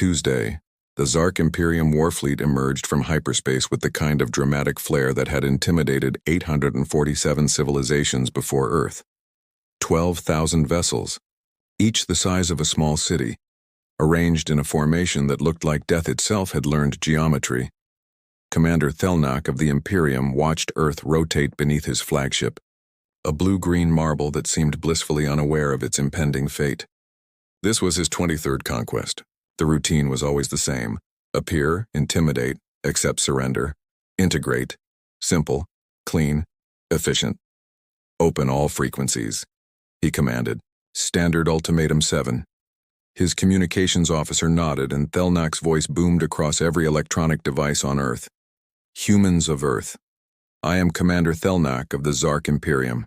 Tuesday, the Zark Imperium warfleet emerged from hyperspace with the kind of dramatic flair that had intimidated 847 civilizations before Earth. 12,000 vessels, each the size of a small city, arranged in a formation that looked like death itself had learned geometry. Commander Thelnak of the Imperium watched Earth rotate beneath his flagship, a blue-green marble that seemed blissfully unaware of its impending fate. This was his 23rd conquest. The routine was always the same: appear, intimidate, accept surrender, integrate, simple, clean, efficient. Open all frequencies, he commanded. Standard Ultimatum 7. His communications officer nodded, and Thelnak's voice boomed across every electronic device on Earth. Humans of Earth, I am Commander Thelnak of the Zark Imperium.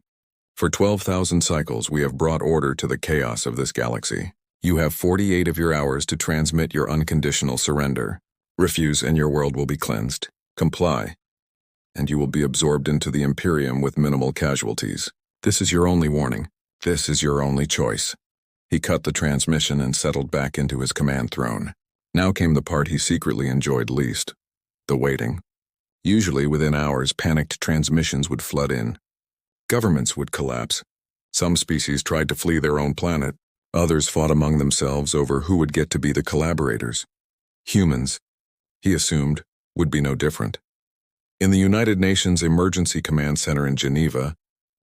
For 12,000 cycles, we have brought order to the chaos of this galaxy. You have 48 of your hours to transmit your unconditional surrender. Refuse and your world will be cleansed. Comply, and you will be absorbed into the Imperium with minimal casualties. This is your only warning. This is your only choice. He cut the transmission and settled back into his command throne. Now came the part he secretly enjoyed least: the waiting. Usually within hours, panicked transmissions would flood in. Governments would collapse. Some species tried to flee their own planet. Others fought among themselves over who would get to be the collaborators. Humans, he assumed, would be no different. In the United Nations Emergency Command Center in Geneva,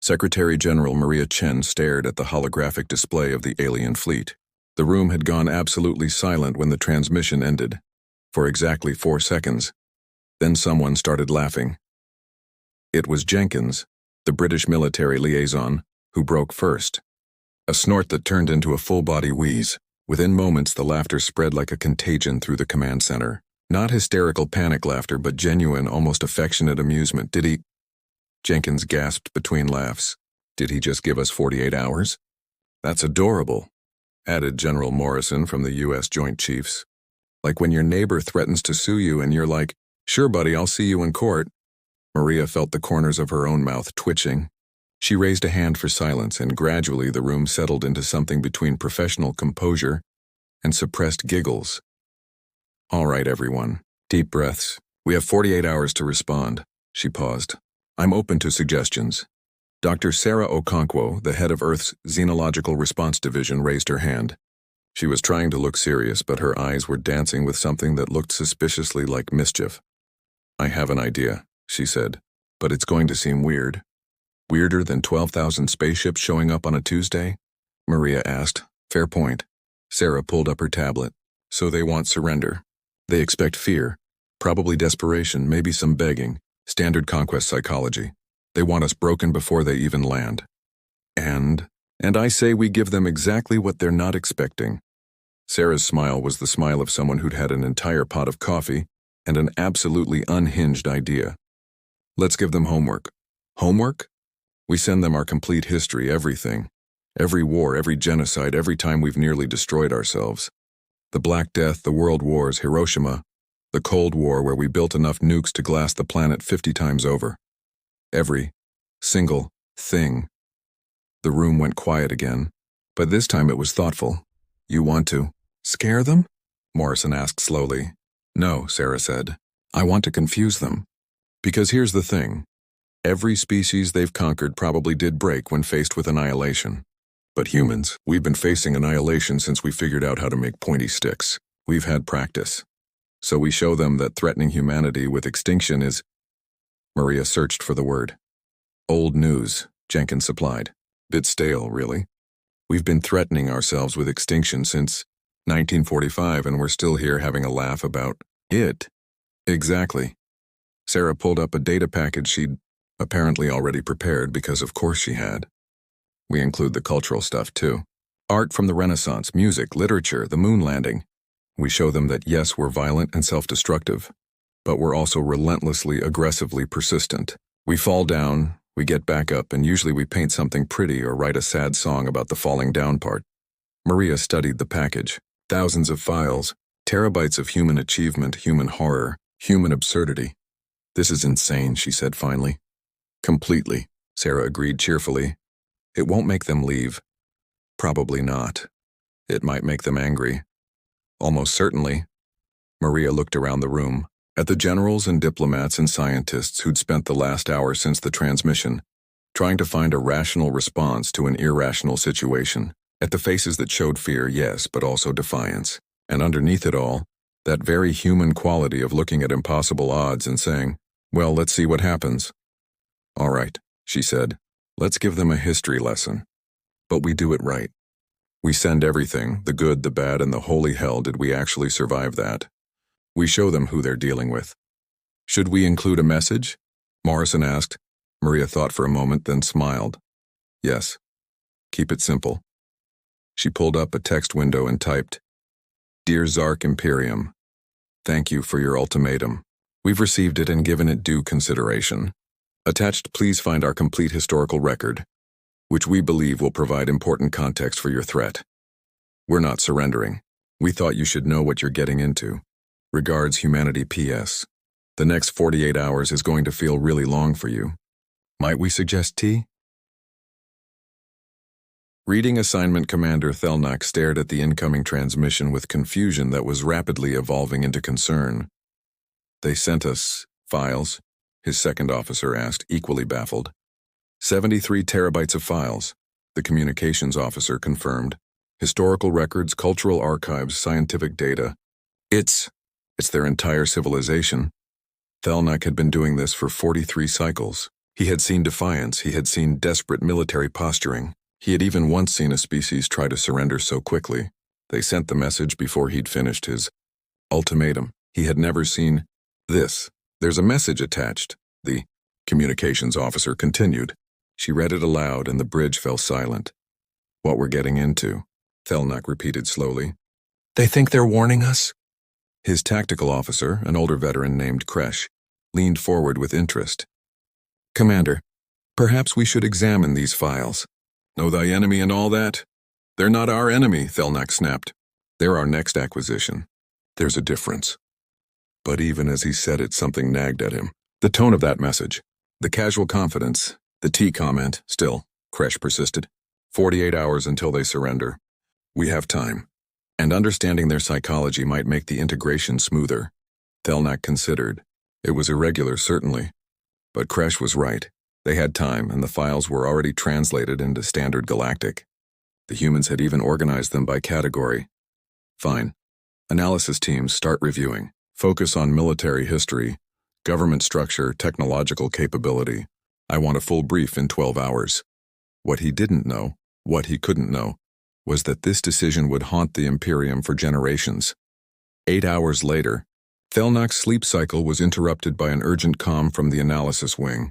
Secretary General Maria Chen stared at the holographic display of the alien fleet. The room had gone absolutely silent when the transmission ended, for exactly 4 seconds. Then someone started laughing. It was Jenkins, the British military liaison, who broke first. A snort that turned into a full-body wheeze. Within moments, the laughter spread like a contagion through the command center. Not hysterical panic laughter, but genuine, almost affectionate amusement. Did he? Jenkins gasped between laughs. Did he just give us 48 hours? That's adorable, added General Morrison from the U.S. Joint Chiefs. Like when your neighbor threatens to sue you and you're like, "Sure, buddy, I'll see you in court." Maria felt the corners of her own mouth twitching. She raised a hand for silence, and gradually the room settled into something between professional composure and suppressed giggles. All right, everyone. Deep breaths. We have 48 hours to respond. She paused. I'm open to suggestions. Dr. Sarah Okonkwo, the head of Earth's Xenological Response Division, raised her hand. She was trying to look serious, but her eyes were dancing with something that looked suspiciously like mischief. I have an idea, she said, but it's going to seem weird. Weirder than 12,000 spaceships showing up on a Tuesday? Maria asked. Fair point. Sarah pulled up her tablet. So they want surrender. They expect fear, probably desperation, maybe some begging, standard conquest psychology. They want us broken before they even land. And I say we give them exactly what they're not expecting. Sarah's smile was the smile of someone who'd had an entire pot of coffee and an absolutely unhinged idea. Let's give them homework. Homework? We send them our complete history, everything. Every war, every genocide, every time we've nearly destroyed ourselves. The Black Death, the World Wars, Hiroshima, the Cold War where we built enough nukes to glass the planet 50 times over. Every single thing. The room went quiet again, but this time it was thoughtful. You want to scare them? Morrison asked slowly. No, Sarah said. I want to confuse them. Because here's the thing. Every species they've conquered probably did break when faced with annihilation. But humans, we've been facing annihilation since we figured out how to make pointy sticks. We've had practice. So we show them that threatening humanity with extinction is... Maria searched for the word. Old news, Jenkins supplied. Bit stale, really. We've been threatening ourselves with extinction since 1945, and we're still here having a laugh about it. Exactly. Sarah pulled up a data package she'd apparently already prepared, because of course she had. We include the cultural stuff too. Art from the Renaissance, music, literature, the moon landing. We show them that yes, we're violent and self-destructive, but we're also relentlessly, aggressively persistent. We fall down, we get back up, and usually we paint something pretty or write a sad song about the falling down part. Maria studied the package. Thousands of files, terabytes of human achievement, human horror, human absurdity. This is insane, she said finally. Completely, Sarah agreed cheerfully. It won't make them leave. Probably not. It might make them angry. Almost certainly. Maria looked around the room, at the generals and diplomats and scientists who'd spent the last hour since the transmission, trying to find a rational response to an irrational situation, at the faces that showed fear, yes, but also defiance, and underneath it all, that very human quality of looking at impossible odds and saying, well, let's see what happens. All right, she said, let's give them a history lesson. But we do it right. We send everything, the good, the bad, and the holy hell did we actually survive that. We show them who they're dealing with. Should we include a message? Morrison asked. Maria thought for a moment, then smiled. Yes. Keep it simple. She pulled up a text window and typed, Dear Zark Imperium, thank you for your ultimatum. We've received it and given it due consideration. Attached, please find our complete historical record, which we believe will provide important context for your threat. We're not surrendering. We thought you should know what you're getting into. Regards, Humanity PS. The next 48 hours is going to feel really long for you. Might we suggest tea? Reading Assignment Commander Thelnak stared at the incoming transmission with confusion that was rapidly evolving into concern. They sent us files, his second officer asked, equally baffled. 73 terabytes of files, the communications officer confirmed. Historical records, cultural archives, scientific data. It's their entire civilization. Thelnak had been doing this for 43 cycles. He had seen defiance, he had seen desperate military posturing. He had even once seen a species try to surrender so quickly. They sent the message before he'd finished his ultimatum. He had never seen this. There's a message attached, the communications officer continued. She read it aloud and the bridge fell silent. What we're getting into, Thelnak repeated slowly. They think they're warning us? His tactical officer, an older veteran named Kresh, leaned forward with interest. Commander, perhaps we should examine these files. Know thy enemy and all that? They're not our enemy, Thelnak snapped. They're our next acquisition. There's a difference. But even as he said it, something nagged at him. The tone of that message, the casual confidence, the tea comment, still, Kresh persisted. 48 hours until they surrender. We have time. And understanding their psychology might make the integration smoother. Thelnak considered. It was irregular, certainly. But Kresh was right. They had time, and the files were already translated into Standard Galactic. The humans had even organized them by category. Fine. Analysis teams start reviewing. Focus on military history, government structure, technological capability. I want a full brief in 12 hours. What he didn't know, what he couldn't know, was that this decision would haunt the Imperium for generations. 8 hours later, Thelnak's sleep cycle was interrupted by an urgent comm from the analysis wing.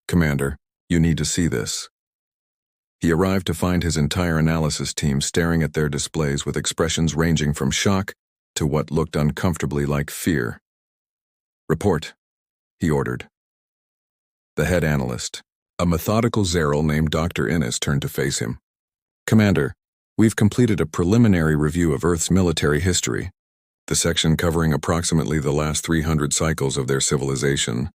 Commander, you need to see this. He arrived to find his entire analysis team staring at their displays with expressions ranging from shock to what looked uncomfortably like fear. Report, he ordered. The head analyst, a methodical Zeral named Dr. Innes, turned to face him. Commander, we've completed a preliminary review of Earth's military history, the section covering approximately the last 300 cycles of their civilization.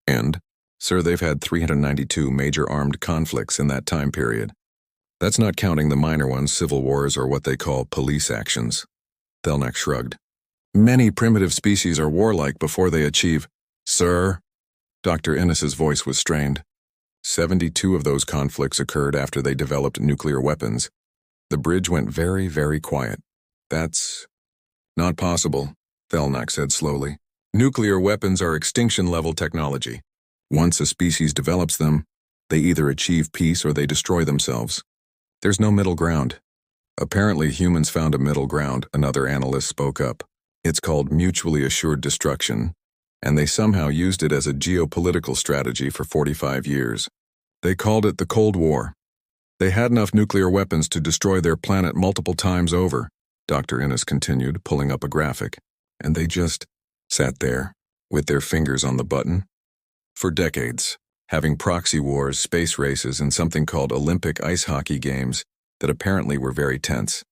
And, sir, they've had 392 major armed conflicts in that time period. That's not counting the minor ones, civil wars, or what they call police actions. Thelnak shrugged. Many primitive species are warlike before they achieve. Sir? Dr. Innes's voice was strained. 72 of those conflicts occurred after they developed nuclear weapons. The bridge went very, very quiet. That's not possible, Thelnak said slowly. Nuclear weapons are extinction-level technology. Once a species develops them, they either achieve peace or they destroy themselves. There's no middle ground. Apparently humans found a middle ground, another analyst spoke up. It's called mutually assured destruction, and they somehow used it as a geopolitical strategy for 45 years. They called it the Cold War. They had enough nuclear weapons to destroy their planet multiple times over, Dr. Innes continued, pulling up a graphic, and they just sat there, with their fingers on the button. For decades, having proxy wars, space races, and something called Olympic ice hockey games that apparently were very tense.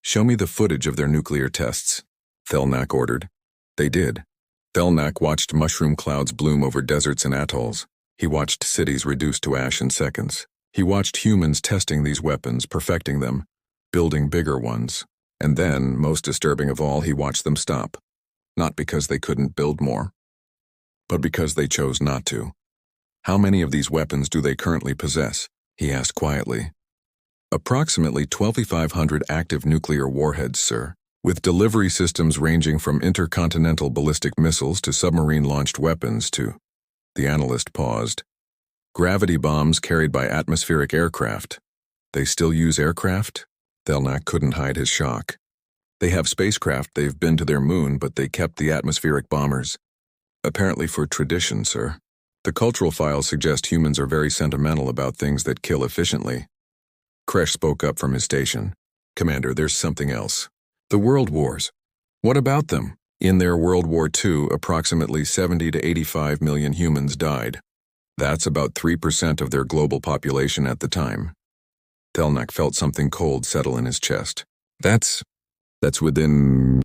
Show me the footage of their nuclear tests, Thelnak ordered. They did. Thelnak watched mushroom clouds bloom over deserts and atolls. He watched cities reduced to ash in seconds. He watched humans testing these weapons, perfecting them, building bigger ones. And then, most disturbing of all, he watched them stop. Not because they couldn't build more, but because they chose not to. How many of these weapons do they currently possess? He asked quietly. Approximately 2,500 active nuclear warheads, sir, with delivery systems ranging from intercontinental ballistic missiles to submarine-launched weapons to... The analyst paused. Gravity bombs carried by atmospheric aircraft. They still use aircraft? Thelnak couldn't hide his shock. They have spacecraft, they've been to their moon, but they kept the atmospheric bombers. Apparently for tradition, sir. The cultural files suggest humans are very sentimental about things that kill efficiently. Kresh spoke up from his station. Commander, there's something else. The World Wars. What about them? In their World War II, approximately 70 to 85 million humans died. That's about 3% of their global population at the time. Thelnak felt something cold settle in his chest. That's within